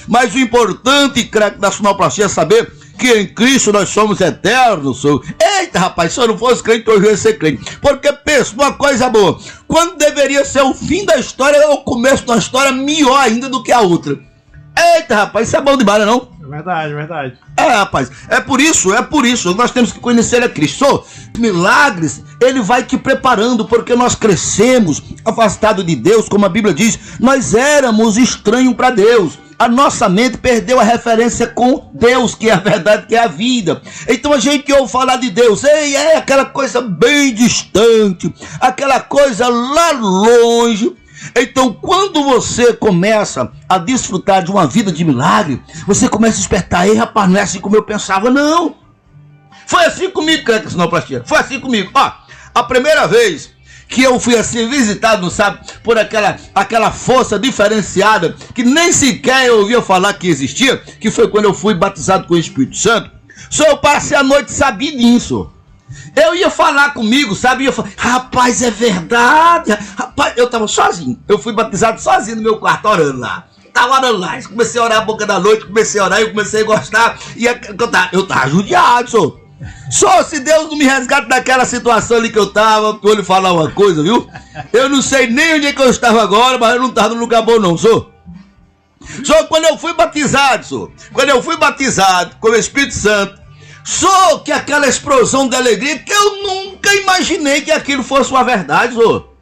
Mas o importante, craque da sonoplastia, é saber que em Cristo nós somos eternos. Eita, rapaz, se eu não fosse crente, hoje eu ia ser crente. Porque pensa numa coisa boa. Quando deveria ser o fim da história, é o começo da história melhor ainda do que a outra. Eita, rapaz, isso é bom demais, não? Verdade, verdade. Rapaz, é por isso, nós temos que conhecer a Cristo. Milagres, ele vai te preparando, porque nós crescemos afastados de Deus, como a Bíblia diz, nós éramos estranhos para Deus. A nossa mente perdeu a referência com Deus, que é a verdade, que é a vida. Então a gente ouve falar de Deus, é aquela coisa bem distante, aquela coisa lá longe. Então, quando você começa a desfrutar de uma vida de milagre, você começa a despertar. Ei, rapaz, não é assim como eu pensava, não. Foi assim comigo, crente sonoplastia. Foi assim comigo. Ó, a primeira vez que eu fui assim visitado, não sabe, por aquela força diferenciada que nem sequer eu ouvia falar que existia, que foi quando eu fui batizado com o Espírito Santo. Só eu passei a noite sabidinho, senhor. Eu ia falar comigo, sabe? Eu falei, rapaz, é verdade. Rapaz, eu tava sozinho. Eu fui batizado sozinho no meu quarto, orando lá. Tava orando lá. Comecei a orar a boca da noite, comecei a orar, eu comecei a gostar. E eu tava judiado, senhor. Só se Deus não me resgate daquela situação ali que eu tava, pra eu lhe falar uma coisa, viu? Eu não sei nem onde é que eu estava agora, mas eu não tava num lugar bom não, senhor. Só quando eu fui batizado, senhor. Quando eu fui batizado com o Espírito Santo, só que aquela explosão de alegria que eu nunca imaginei que aquilo fosse uma verdade, senhor.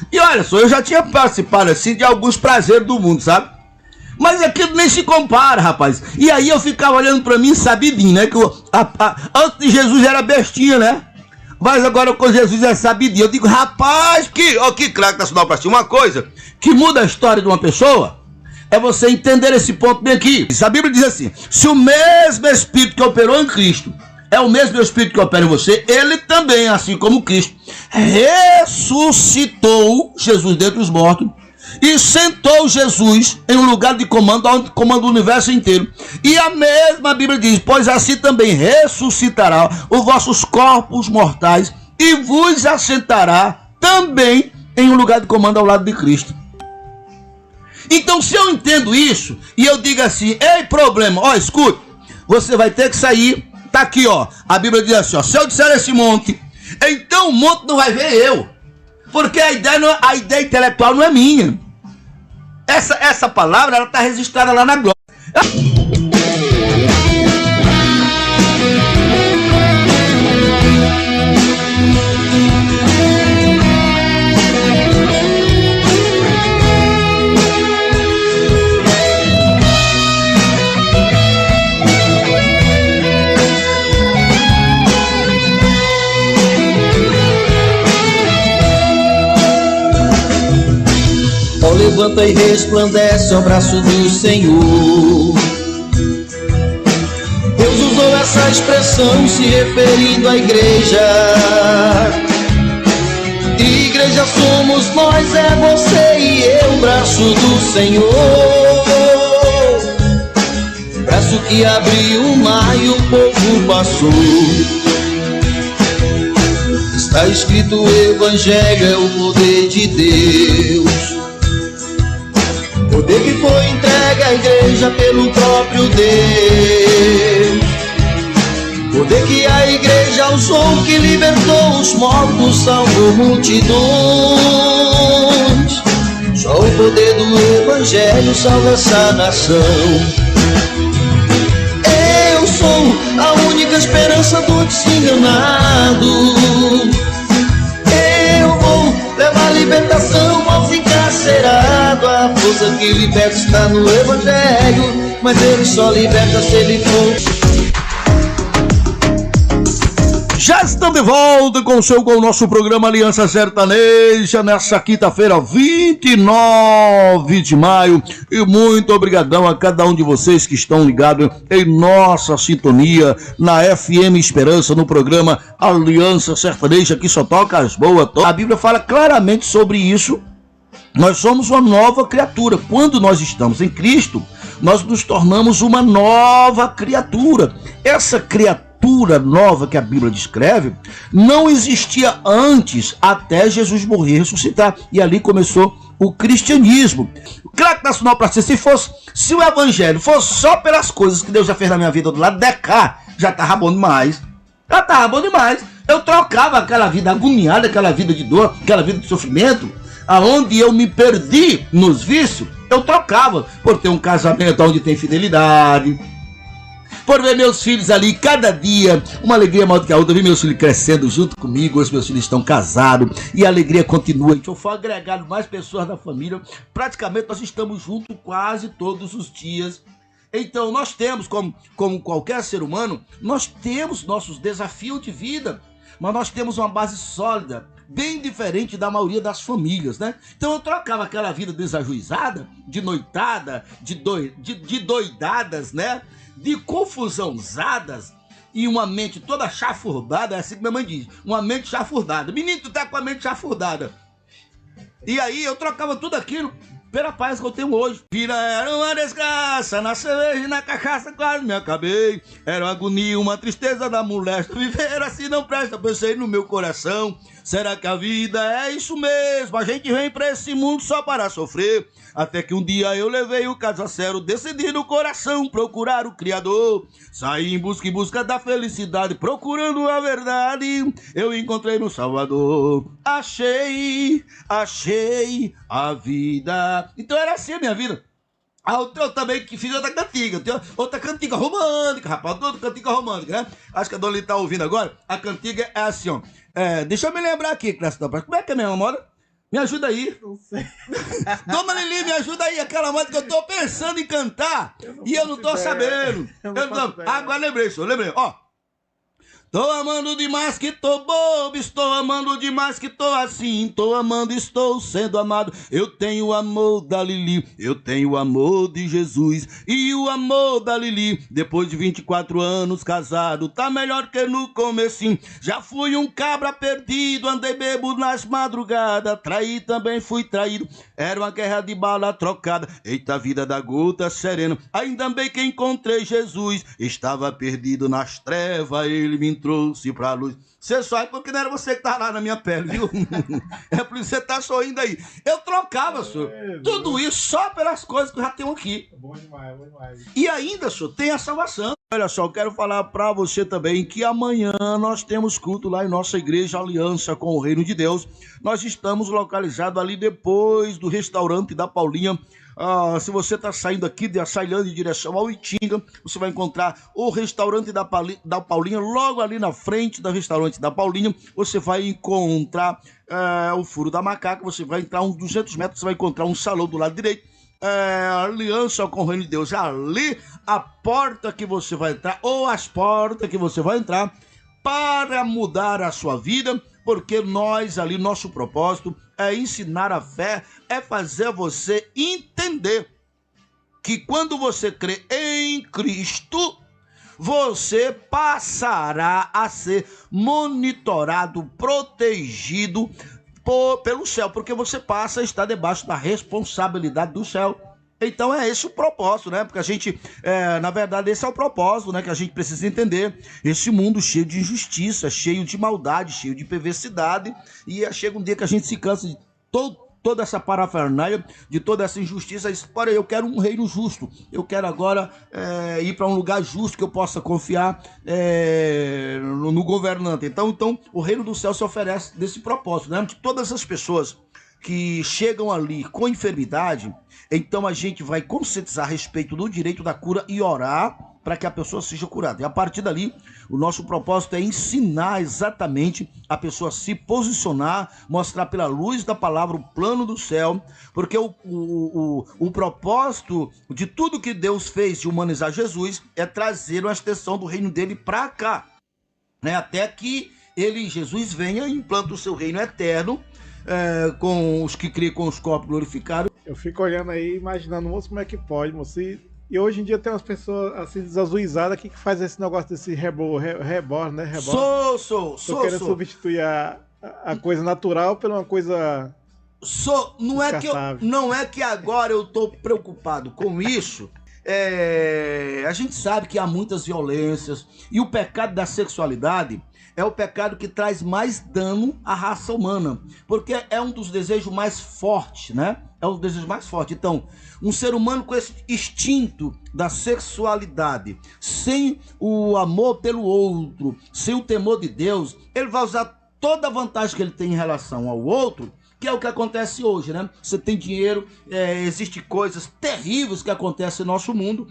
E olha só, eu já tinha participado assim de alguns prazeres do mundo, sabe? Mas aquilo nem se compara, rapaz. E aí eu ficava olhando pra mim, sabidinho, né? Que antes de Jesus era bestinha, né? Mas agora com Jesus é sabidinho. Eu digo, rapaz, que craque da sonoplastia. Uma coisa que muda a história de uma pessoa é você entender esse ponto bem aqui. A Bíblia diz assim, se o mesmo Espírito que operou em Cristo é o mesmo Espírito que opera em você, ele também, assim como Cristo, ressuscitou Jesus dentre os mortos e sentou Jesus em um lugar de comando, onde comanda o universo inteiro. E a mesma Bíblia diz, pois assim também ressuscitará os vossos corpos mortais e vos assentará também em um lugar de comando ao lado de Cristo. Então, se eu entendo isso e eu digo assim, ei, problema, ó, escute, você vai ter que sair, tá aqui, ó, a Bíblia diz assim, ó, se eu disser esse monte, então o monte não vai ver eu, porque a ideia intelectual não é minha. Essa palavra, ela está registrada lá na glória. Levanta e resplandece ao braço do Senhor. Deus usou essa expressão se referindo à igreja. Igreja somos nós, é você e eu, braço do Senhor. Braço que abriu o mar e o povo passou. Está escrito, o Evangelho é o poder de Deus. Poder que foi entregue à igreja pelo próprio Deus. Poder que a igreja usou, que libertou os mortos, salvou multidões. Só o poder do Evangelho salva essa nação. Eu sou a única esperança do desenganado. Eu vou levar libertação aos encarcerados. A força que liberta está no Evangelho, mas ele só liberta se ele for. Já estamos de volta com o nosso programa Aliança Sertaneja nessa quinta-feira, 29 de maio. E muito obrigadão a cada um de vocês que estão ligados em nossa sintonia na FM Esperança, no programa Aliança Sertaneja, que só toca as boas. A Bíblia fala claramente sobre isso. Nós somos uma nova criatura. Quando nós estamos em Cristo, nós nos tornamos uma nova criatura. Essa criatura nova que a Bíblia descreve não existia antes, até Jesus morrer e ressuscitar. E ali começou o cristianismo. O craque nacional para ser, se o evangelho fosse só pelas coisas que Deus já fez na minha vida do lado de cá, já tava bom demais. Já tava bom demais. Eu trocava aquela vida agoniada, aquela vida de dor, aquela vida de sofrimento, aonde eu me perdi nos vícios, eu trocava por ter um casamento onde tem fidelidade, por ver meus filhos ali, cada dia, uma alegria maior do que a outra, ver meus filhos crescendo junto comigo, os meus filhos estão casados, e a alegria continua. Então foi agregado mais pessoas da família, praticamente nós estamos juntos quase todos os dias. Então nós temos, como qualquer ser humano, nós temos nossos desafios de vida, mas nós temos uma base sólida, bem diferente da maioria das famílias, né? Então eu trocava aquela vida desajuizada, de noitada, de doidadas, né? De confusãozadas, e uma mente toda chafurdada, é assim que minha mãe diz, uma mente chafurdada. Menino, tu tá com a mente chafurdada. E aí eu trocava tudo aquilo pela paz que eu tenho hoje. Vida era uma desgraça, na cerveja e na cachaça quase me acabei. Era uma agonia, uma tristeza da moléstia. Viver assim não presta, pensei no meu coração. Será que a vida é isso mesmo? A gente vem pra esse mundo só para sofrer. Até que um dia eu levei o caso a sério, decidi no coração procurar o Criador. Saí em busca da felicidade, procurando a verdade. Eu encontrei no Salvador. Achei a vida. Então era assim a minha vida. Eu também que fiz outra cantiga. Tem outra cantiga romântica, rapaz. Outra cantiga romântica, né? Acho que a dona Lili tá ouvindo agora. A cantiga é assim, ó. Deixa eu me lembrar aqui, Clássico da Praça. Como é que é minha moda? Me ajuda aí. Não sei. Dona Lili, me ajuda aí. Aquela música que eu tô pensando em cantar e eu não tô sabendo. Agora lembrei, senhor. Lembrei. Ó. Tô amando demais que tô bobo, estou amando demais que tô assim, tô amando, estou sendo amado. Eu tenho o amor da Lili, eu tenho o amor de Jesus e o amor da Lili. Depois de 24 anos casado, tá melhor que no comecinho. Já fui um cabra perdido, andei bebo nas madrugadas, traí também fui traído. Era uma guerra de bala trocada, eita vida da gota serena. Ainda bem que encontrei Jesus, estava perdido nas trevas, ele me trouxe pra luz. Você só é porque não era você que tava lá na minha pele, viu? É por isso que você tá sorrindo aí. Eu trocava, senhor, tudo isso só pelas coisas que eu já tenho aqui. Bom demais, bom demais. E ainda, senhor, tem a salvação. Olha só, eu quero falar pra você também que amanhã nós temos culto lá em nossa igreja Aliança com o Reino de Deus. Nós estamos localizados ali depois do restaurante da Paulinha. Se você está saindo aqui de Açailândia em direção ao Itinga, você vai encontrar o restaurante da Paulinha. Logo ali na frente do restaurante da Paulinha, você vai encontrar o Furo da Macaca. Você vai entrar uns 200 metros, você vai encontrar um salão do lado direito. Aliança com o Reino de Deus. Ali a porta que você vai entrar, ou as portas que você vai entrar para mudar a sua vida, porque nós ali, nosso propósito é ensinar a fé, é fazer você entender que quando você crê em Cristo, você passará a ser monitorado, protegido pelo céu, porque você passa a estar debaixo da responsabilidade do céu. Então é esse o propósito, né? Porque a gente, na verdade, esse é o propósito, né? Que a gente precisa entender. Esse mundo cheio de injustiça, cheio de maldade, cheio de perversidade. E chega um dia que a gente se cansa de toda essa parafernália, de toda essa injustiça. Porém, eu quero um reino justo. Eu quero agora ir para um lugar justo que eu possa confiar no governante. Então, o reino do céu se oferece desse propósito, né? De todas as pessoas que chegam ali com enfermidade, então a gente vai conscientizar a respeito do direito da cura e orar para que a pessoa seja curada. E a partir dali, o nosso propósito é ensinar exatamente a pessoa a se posicionar, mostrar pela luz da palavra o plano do céu, porque o propósito de tudo que Deus fez de humanizar Jesus é trazer uma extensão do reino dele para cá, né? Até que Jesus venha e implanta o seu reino eterno, com os que criam com os corpos glorificados. Eu fico olhando aí, imaginando, moço, como é que pode, moço? E hoje em dia tem umas pessoas assim desazuizadas aqui que faz esse negócio desse reborn, né? Reborn. Tô querendo substituir a coisa natural pela uma coisa. Não é que agora eu tô preocupado com isso. A gente sabe que há muitas violências e o pecado da sexualidade é o pecado que traz mais dano à raça humana, porque é um dos desejos mais fortes, né? É o desejo mais forte. Então, um ser humano com esse instinto da sexualidade, sem o amor pelo outro, sem o temor de Deus, ele vai usar toda a vantagem que ele tem em relação ao outro, que é o que acontece hoje, né? Você tem dinheiro, existem coisas terríveis que acontecem no nosso mundo,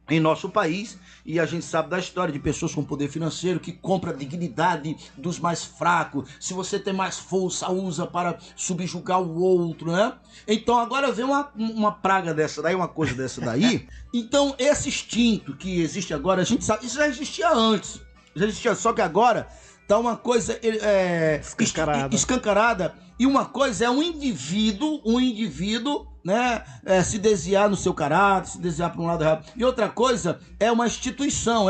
em nosso país, e a gente sabe da história de pessoas com poder financeiro que compra a dignidade dos mais fracos. Se você tem mais força, usa para subjugar o outro, né? Então agora vem uma praga dessa daí, uma coisa dessa daí. Então esse instinto que existe agora, a gente sabe, isso já existia antes. Já existia, só que agora tá uma coisa escancarada. E uma coisa é um indivíduo, né, se desviar no seu caráter, se desviar para um lado errado. E outra coisa é uma instituição,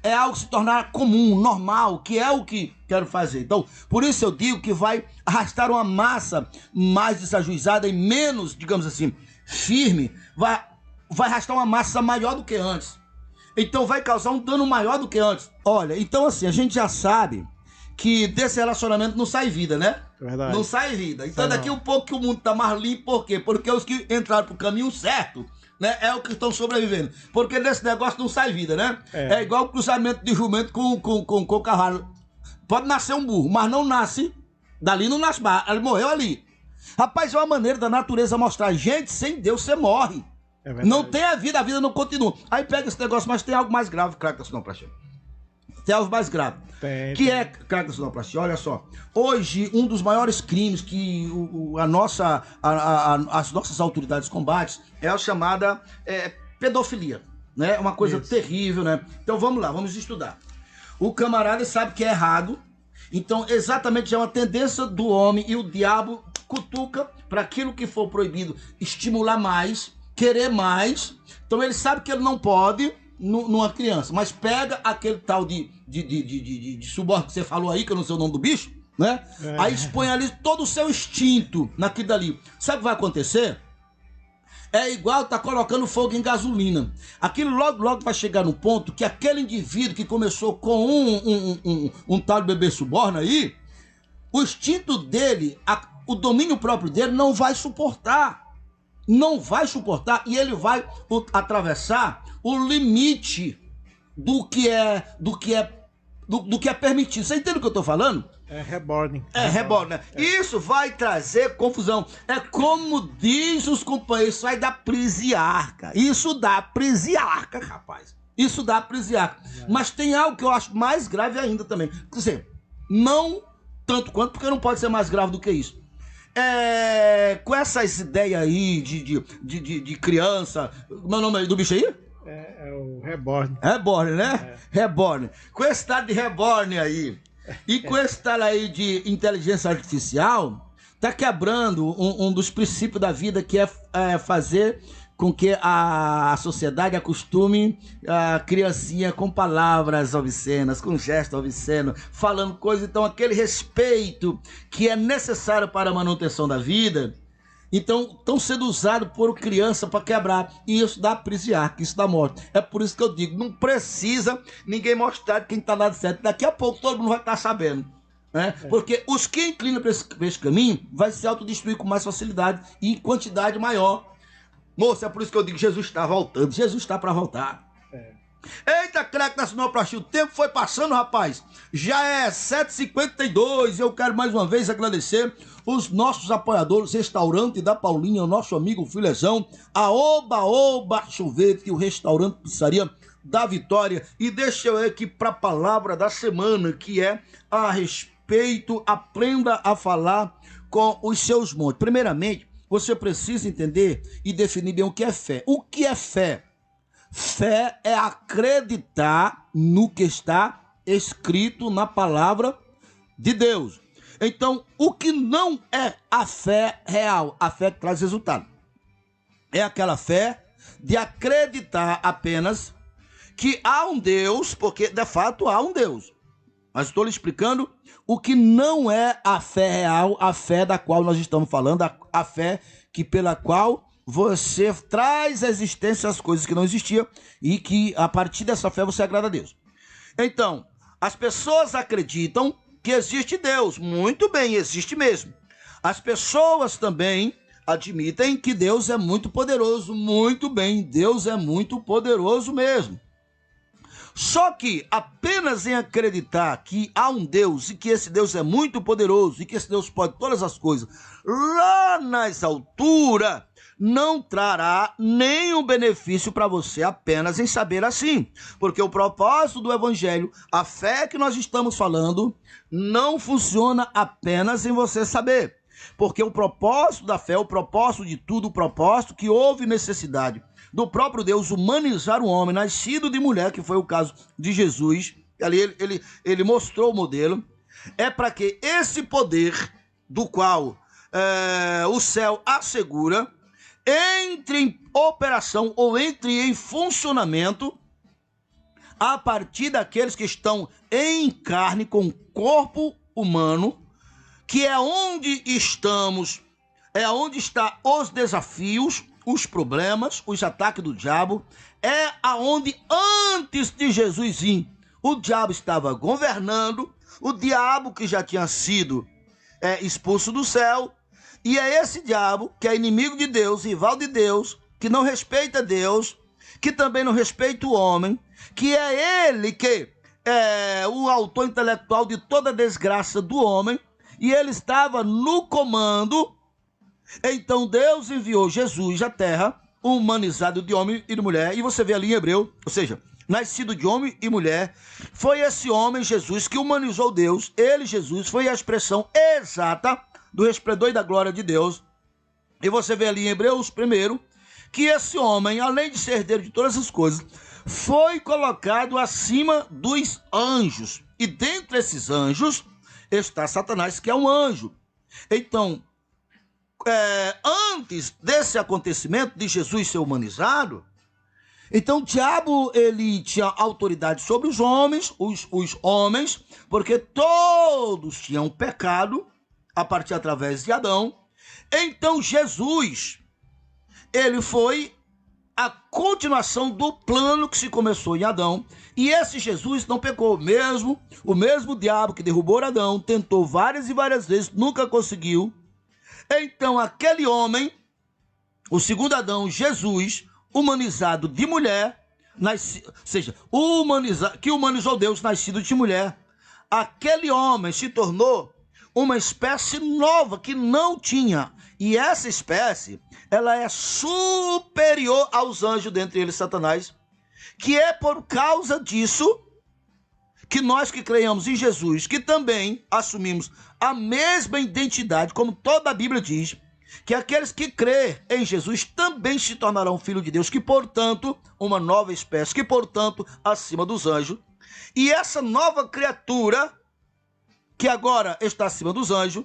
é algo se tornar comum, normal, que é o que quero fazer. Então, por isso eu digo que vai arrastar uma massa mais desajuizada e menos, digamos assim, firme, vai arrastar uma massa maior do que antes. Então vai causar um dano maior do que antes. Olha, então assim, a gente já sabe que desse relacionamento não sai vida, né? Verdade. Não sai vida. Então daqui um pouco que o mundo tá mais limpo, por quê? Porque os que entraram pro caminho certo, né, é o que estão sobrevivendo. Porque desse negócio não sai vida, né? É igual o cruzamento de jumento com cavalo. Pode nascer um burro, mas não nasce, dali não nasce mais, ele morreu ali. Rapaz, é uma maneira da natureza mostrar, gente, sem Deus você morre. Não tem a vida não continua. Aí pega esse negócio, mas tem algo mais grave, craque da sonoplastia. Tem algo mais grave. Que é, craque da sonoplastia, olha só. Hoje, um dos maiores crimes que as nossas autoridades combatem é a chamada pedofilia. Né? Uma coisa terrível, né? Então vamos lá, vamos estudar. O camarada sabe que é errado. Então, exatamente, é uma tendência do homem e o diabo cutuca para aquilo que for proibido estimular mais, querer mais. Então ele sabe que ele não pode numa criança, mas pega aquele tal de suborno que você falou aí, que eu não sei o nome do bicho, né? Aí expõe ali todo o seu instinto naquilo dali. Sabe o que vai acontecer? É igual tá colocando fogo em gasolina. Aquilo logo vai chegar no ponto que aquele indivíduo que começou com um tal de bebê suborno aí, o instinto dele, o domínio próprio dele não vai suportar. Não vai suportar e ele vai atravessar o limite do que é permitido. Você entende o que eu tô falando? É reborn. É reborn, né? Isso vai trazer confusão. É como diz os companheiros, isso vai dar prisiarca. Isso dá prisiarca, rapaz. Isso dá prisiarca. Mas tem algo que eu acho mais grave ainda também. Quer dizer, não tanto quanto, porque não pode ser mais grave do que isso. Com essas ideias aí de criança. Como é o nome do bicho aí? É o Reborn. Reborn, né? Reborn. Com esse tal de Reborn aí e com esse tal aí de inteligência artificial, tá quebrando um dos princípios da vida, que é fazer com que a sociedade acostume a criancinha com palavras obscenas, com gestos obscenos, falando coisas. Então aquele respeito que é necessário para a manutenção da vida, então estão sendo usados por criança para quebrar, e isso dá prisiarca, isso dá morte. É por isso que eu digo, não precisa ninguém mostrar quem está lá certo. Daqui a pouco todo mundo vai estar sabendo, né? Porque os que inclinam para esse caminho vai se autodestruir com mais facilidade e em quantidade maior. Moça, é por isso que eu digo, Jesus está voltando. Jesus está para voltar. Eita, craque da sonoplastia, o tempo foi passando, rapaz. Já é 7h52. Eu quero mais uma vez agradecer os nossos apoiadores, Restaurante da Paulinha, o nosso amigo Filezão, a Oba Sorvete e o Restaurante Pizzaria da Vitória. E deixa eu ir aqui para a palavra da semana, que é a respeito, aprenda a falar com os seus montes. Primeiramente, você precisa entender e definir bem o que é fé. O que é fé? Fé é acreditar no que está escrito na palavra de Deus. Então, o que não é a fé real? A fé que traz resultado. É aquela fé de acreditar apenas que há um Deus, porque de fato há um Deus. Mas estou lhe explicando o que não é a fé real, a fé da qual nós estamos falando, a fé pela qual você traz à existência as coisas que não existiam e que a partir dessa fé você agrada a Deus. Então, as pessoas acreditam que existe Deus. Muito bem, existe mesmo. As pessoas também admitem que Deus é muito poderoso. Muito bem, Deus é muito poderoso mesmo. Só que apenas em acreditar que há um Deus e que esse Deus é muito poderoso e que esse Deus pode todas as coisas lá nas alturas, não trará nenhum benefício para você apenas em saber assim. Porque o propósito do Evangelho, a fé que nós estamos falando, não funciona apenas em você saber. Porque o propósito da fé, o propósito de tudo, o propósito que houve necessidade do próprio Deus humanizar um homem nascido de mulher, que foi o caso de Jesus, ali ele mostrou o modelo, é para que esse poder do qual o céu assegura, entre em operação ou entre em funcionamento a partir daqueles que estão em carne com corpo humano, que é onde estamos, é onde estão os desafios, os problemas, os ataques do diabo, é aonde antes de Jesus vir, o diabo estava governando, o diabo que já tinha sido expulso do céu, e é esse diabo que é inimigo de Deus, rival de Deus, que não respeita Deus, que também não respeita o homem, que é ele que é o autor intelectual de toda a desgraça do homem, e ele estava no comando. Então Deus enviou Jesus à terra, humanizado de homem e de mulher, e você vê ali em Hebreu, ou seja, nascido de homem e mulher, foi esse homem, Jesus, que humanizou Deus. Ele, Jesus, foi a expressão exata do resplendor e da glória de Deus. E você vê ali em Hebreus 1, que esse homem, além de ser herdeiro de todas as coisas, foi colocado acima dos anjos. E dentre esses anjos está Satanás, que é um anjo. Então, antes desse acontecimento de Jesus ser humanizado, então o diabo, ele tinha autoridade sobre os homens, porque todos tinham pecado a partir através de Adão. Então Jesus, ele foi a continuação do plano que se começou em Adão, e esse Jesus não pecou mesmo. O mesmo diabo que derrubou Adão tentou várias e várias vezes, nunca conseguiu. Então aquele homem, o segundo Adão, Jesus, humanizado de mulher, ou seja, que humanizou Deus, nascido de mulher, aquele homem se tornou uma espécie nova que não tinha. E essa espécie, ela é superior aos anjos, dentre eles Satanás, que é por causa disso que nós que creiamos em Jesus, que também assumimos a mesma identidade, como toda a Bíblia diz, que aqueles que crêem em Jesus também se tornarão filhos de Deus, que portanto, uma nova espécie, que portanto, acima dos anjos. E essa nova criatura, que agora está acima dos anjos,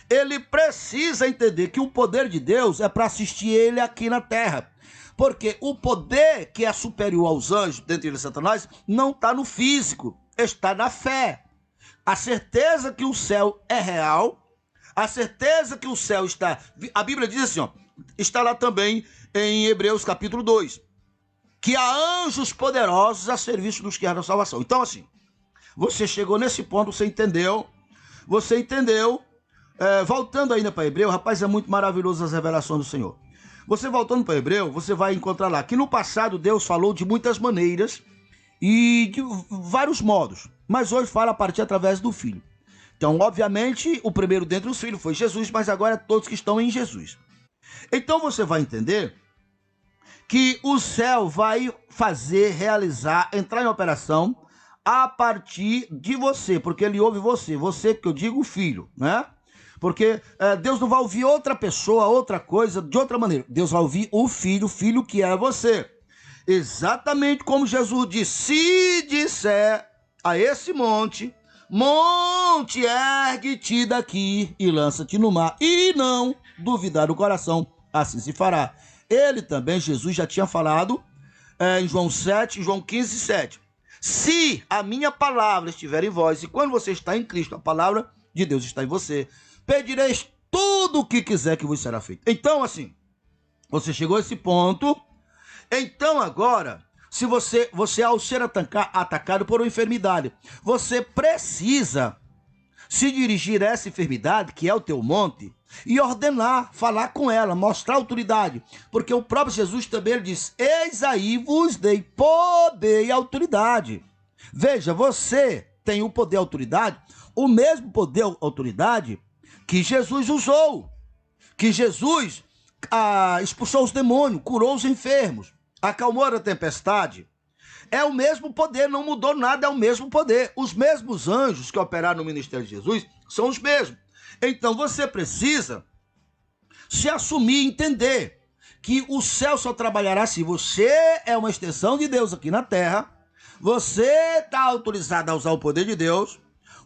ele precisa entender que o poder de Deus é para assistir ele aqui na terra. Porque o poder que é superior aos anjos, dentre eles Satanás, não está no físico, está na fé. A certeza que o céu é real, a certeza que o céu está... A Bíblia diz assim, está lá também em Hebreus capítulo 2, que há anjos poderosos a serviço dos que há da salvação. Então assim, você chegou nesse ponto, você entendeu, voltando ainda para Hebreu, rapaz, é muito maravilhoso as revelações do Senhor. Você voltando para Hebreu, você vai encontrar lá que no passado Deus falou de muitas maneiras e de vários modos, mas hoje fala a partir através do Filho. Então, obviamente, o primeiro dentre os filhos foi Jesus, mas agora é todos que estão em Jesus. Então você vai entender que o céu vai realizar, entrar em operação a partir de você, porque ele ouve você que eu digo filho, né? Porque Deus não vai ouvir outra pessoa, outra coisa, de outra maneira. Deus vai ouvir o filho que é você. Exatamente como Jesus disse: se disser a esse monte, ergue-te daqui e lança-te no mar, e não duvidar do coração, assim se fará. Ele também, Jesus, já tinha falado em João 7, João 15, 7. Se a minha palavra estiver em vós, e quando você está em Cristo, a palavra de Deus está em você, pedireis tudo o que quiser que vos será feito. Então, assim, você chegou a esse ponto. Então, agora, se você ao ser atacado por uma enfermidade, você precisa se dirigir a essa enfermidade, que é o teu monte, e ordenar, falar com ela, mostrar autoridade. Porque o próprio Jesus também ele diz: eis aí vos dei poder e autoridade. Veja, você tem o poder e autoridade, o mesmo poder e autoridade que Jesus usou. Que Jesus expulsou os demônios, curou os enfermos, acalmou a tempestade. É o mesmo poder, não mudou nada, é o mesmo poder. Os mesmos anjos que operaram no ministério de Jesus são os mesmos. Então você precisa se assumir e entender que o céu só trabalhará se você é uma extensão de Deus aqui na terra, você está autorizado a usar o poder de Deus,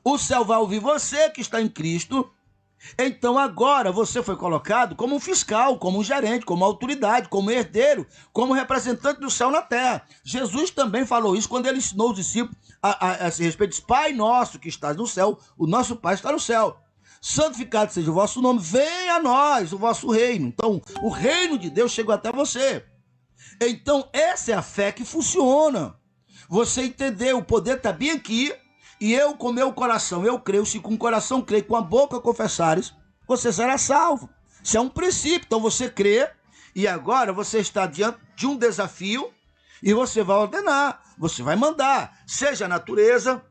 o céu vai ouvir você que está em Cristo. Então agora você foi colocado como um fiscal, como um gerente, como autoridade, como herdeiro, como representante do céu na terra. Jesus também falou isso quando ele ensinou os discípulos a esse respeito. Diz: Pai nosso que estás no céu, o nosso Pai está no céu. Santificado seja o vosso nome, venha a nós o vosso reino. Então o reino de Deus chegou até você. Então essa é a fé que funciona. Você entendeu, o poder está bem aqui. E eu, com meu coração, eu creio, se com o coração creio, com a boca confessares, você será salvo. Isso é um princípio. Então você crê, e agora você está diante de um desafio, e você vai ordenar, você vai mandar, seja a natureza,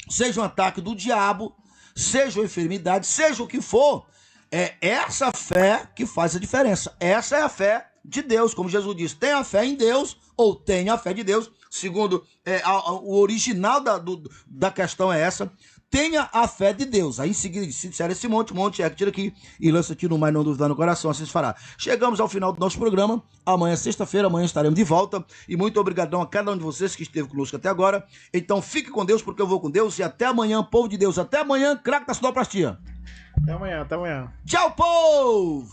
seja um ataque do diabo, seja uma enfermidade, seja o que for. É essa fé que faz a diferença. Essa é a fé de Deus, como Jesus disse: tenha a fé em Deus, ou tenha a fé de Deus. Segundo o original da questão é essa: tenha a fé de Deus. Aí em seguida, se disser esse monte é que tira aqui e lança-te no mar, não duvidar no coração, assim se fará. Chegamos ao final do nosso programa. Amanhã, sexta-feira, amanhã estaremos de volta. E muito obrigadão a cada um de vocês que esteve conosco até agora. Então fique com Deus, porque eu vou com Deus. E até amanhã, povo de Deus. Até amanhã, craque da sonoplastia. Até amanhã, até amanhã. Tchau, povo!